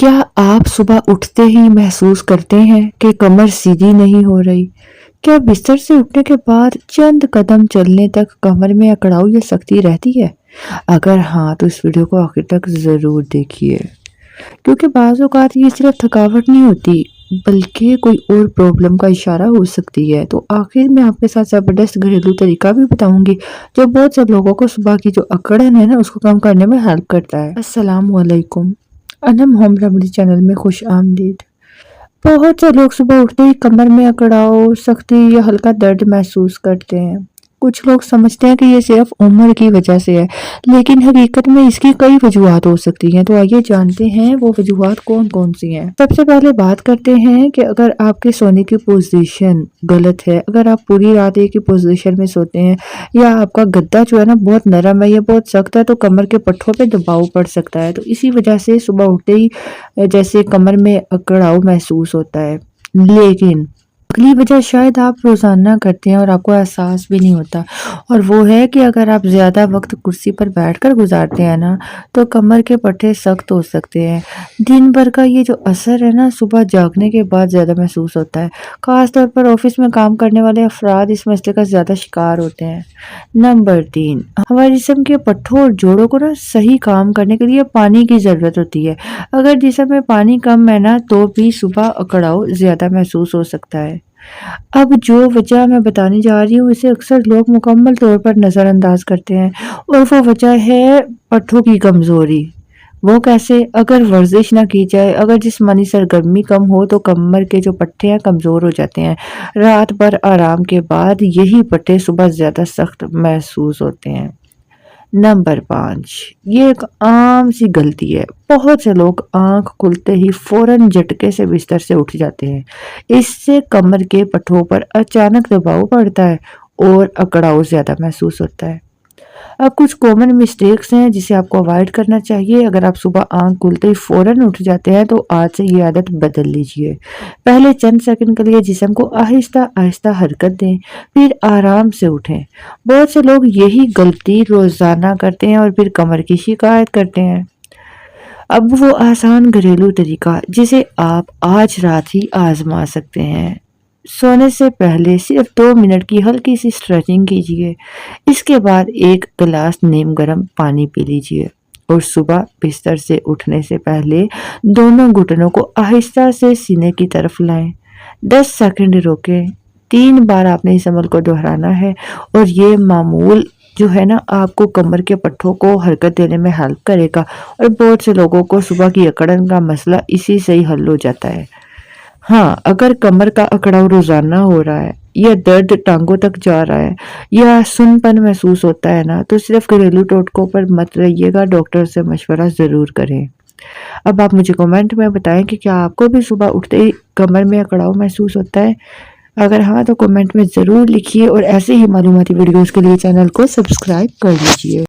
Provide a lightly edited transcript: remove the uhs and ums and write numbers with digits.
کیا آپ صبح اٹھتے ہی محسوس کرتے ہیں کہ کمر سیدھی نہیں ہو رہی؟ کیا بستر سے اٹھنے کے بعد چند قدم چلنے تک کمر میں اکڑاؤ یا سختی رہتی ہے؟ اگر ہاں تو اس ویڈیو کو آخر تک ضرور دیکھیے، کیونکہ بعض اوقات یہ صرف تھکاوٹ نہیں ہوتی بلکہ کوئی اور پرابلم کا اشارہ ہو سکتی ہے۔ تو آخر میں آپ کے ساتھ زبردست گھریلو طریقہ بھی بتاؤں گی جو بہت سے لوگوں کو صبح کی جو اکڑن ہے نا اس کو کم کرنے میں ہیلپ کرتا ہے۔ السلام علیکم، انم ہوم ریمیڈی چینل میں خوش آمدید۔ بہت سے لوگ صبح اٹھتے ہی کمر میں اکڑاؤ، سختی یا ہلکا درد محسوس کرتے ہیں۔ کچھ لوگ سمجھتے ہیں کہ یہ صرف عمر کی وجہ سے ہے، لیکن حقیقت میں اس کی کئی وجوہات ہو سکتی ہیں۔ تو آئیے جانتے ہیں وہ وجوہات کون کون سی ہیں۔ سب سے پہلے بات کرتے ہیں کہ اگر آپ کے سونے کی پوزیشن غلط ہے، اگر آپ پوری رات ایک ہی پوزیشن میں سوتے ہیں یا آپ کا گدا جو ہے نا بہت نرم ہے یا بہت سخت ہے تو کمر کے پٹھوں پہ دباؤ پڑ سکتا ہے۔ تو اسی وجہ سے صبح اٹھتے ہی جیسے کمر میں اکڑاؤ محسوس ہوتا ہے۔ لیکن اگلی وجہ شاید آپ روزانہ کرتے ہیں اور آپ کو احساس بھی نہیں ہوتا، اور وہ ہے کہ اگر آپ زیادہ وقت کرسی پر بیٹھ کر گزارتے ہیں نا تو کمر کے پٹھے سخت ہو سکتے ہیں۔ دن بھر کا یہ جو اثر ہے نا صبح جاگنے کے بعد زیادہ محسوس ہوتا ہے، خاص طور پر آفس میں کام کرنے والے افراد اس مسئلے کا زیادہ شکار ہوتے ہیں۔ نمبر 3، ہمارے جسم کے پٹھوں اور جوڑوں کو نا صحیح کام کرنے کے لیے پانی کی ضرورت ہوتی ہے۔ اگر جسم میں پانی کم ہے نا تو بھی صبح اکڑاؤ زیادہ محسوس ہو سکتا ہے۔ اب جو وجہ میں بتانے جا رہی ہوں اسے اکثر لوگ مکمل طور پر نظر انداز کرتے ہیں، اور وہ وجہ ہے پٹھوں کی کمزوری۔ وہ کیسے؟ اگر ورزش نہ کی جائے، اگر جسمانی سرگرمی کم ہو تو کمر کے جو پٹھے ہیں کمزور ہو جاتے ہیں۔ رات بھر آرام کے بعد یہی پٹھے صبح زیادہ سخت محسوس ہوتے ہیں۔ نمبر 5، یہ ایک عام سی غلطی ہے۔ بہت سے لوگ آنکھ کھلتے ہی فوراً جھٹکے سے بستر سے اٹھ جاتے ہیں۔ اس سے کمر کے پٹھوں پر اچانک دباؤ پڑتا ہے اور اکڑاؤ زیادہ محسوس ہوتا ہے۔ اب کچھ کامن مسٹیکس ہیں جسے آپ کو اوائڈ کرنا چاہیے۔ اگر آپ صبح آنکھ کھلتے ہی فوراً اٹھ جاتے ہیں تو آج سے یہ عادت بدل لیجئے۔ پہلے چند سیکنڈ کے لیے جسم کو آہستہ آہستہ حرکت دیں، پھر آرام سے اٹھیں۔ بہت سے لوگ یہی غلطی روزانہ کرتے ہیں اور پھر کمر کی شکایت کرتے ہیں۔ اب وہ آسان گھریلو طریقہ جسے آپ آج رات ہی آزما سکتے ہیں۔ سونے سے پہلے صرف 2 منٹ کی ہلکی سی اسٹریچنگ کیجیے، اس کے بعد 1 گلاس نیم گرم پانی پی لیجیے، اور صبح بستر سے اٹھنے سے پہلے دونوں گھٹنوں کو آہستہ سے سینے کی طرف لائیں۔ 10 سیکنڈ روکیں۔ 3 بار آپ نے اس عمل کو دہرانا ہے، اور یہ معمول جو ہے نا آپ کو کمر کے پٹھوں کو حرکت دینے میں ہیلپ کرے گا، اور بہت سے لوگوں کو صبح کی اکڑن کا مسئلہ اسی سے ہی حل ہو جاتا ہے۔ ہاں، اگر کمر کا اکڑاؤ روزانہ ہو رہا ہے یا درد ٹانگوں تک جا رہا ہے یا سن پن محسوس ہوتا ہے نا تو صرف گھریلو ٹوٹکوں پر مت رہیے گا، ڈاکٹر سے مشورہ ضرور کریں۔ اب آپ مجھے کمنٹ میں بتائیں کہ کیا آپ کو بھی صبح اٹھتے ہی کمر میں اکڑاؤ محسوس ہوتا ہے؟ اگر ہاں تو کمنٹ میں ضرور لکھیے، اور ایسے ہی معلوماتی ویڈیوز کے لیے چینل کو سبسکرائب کر لیجیے۔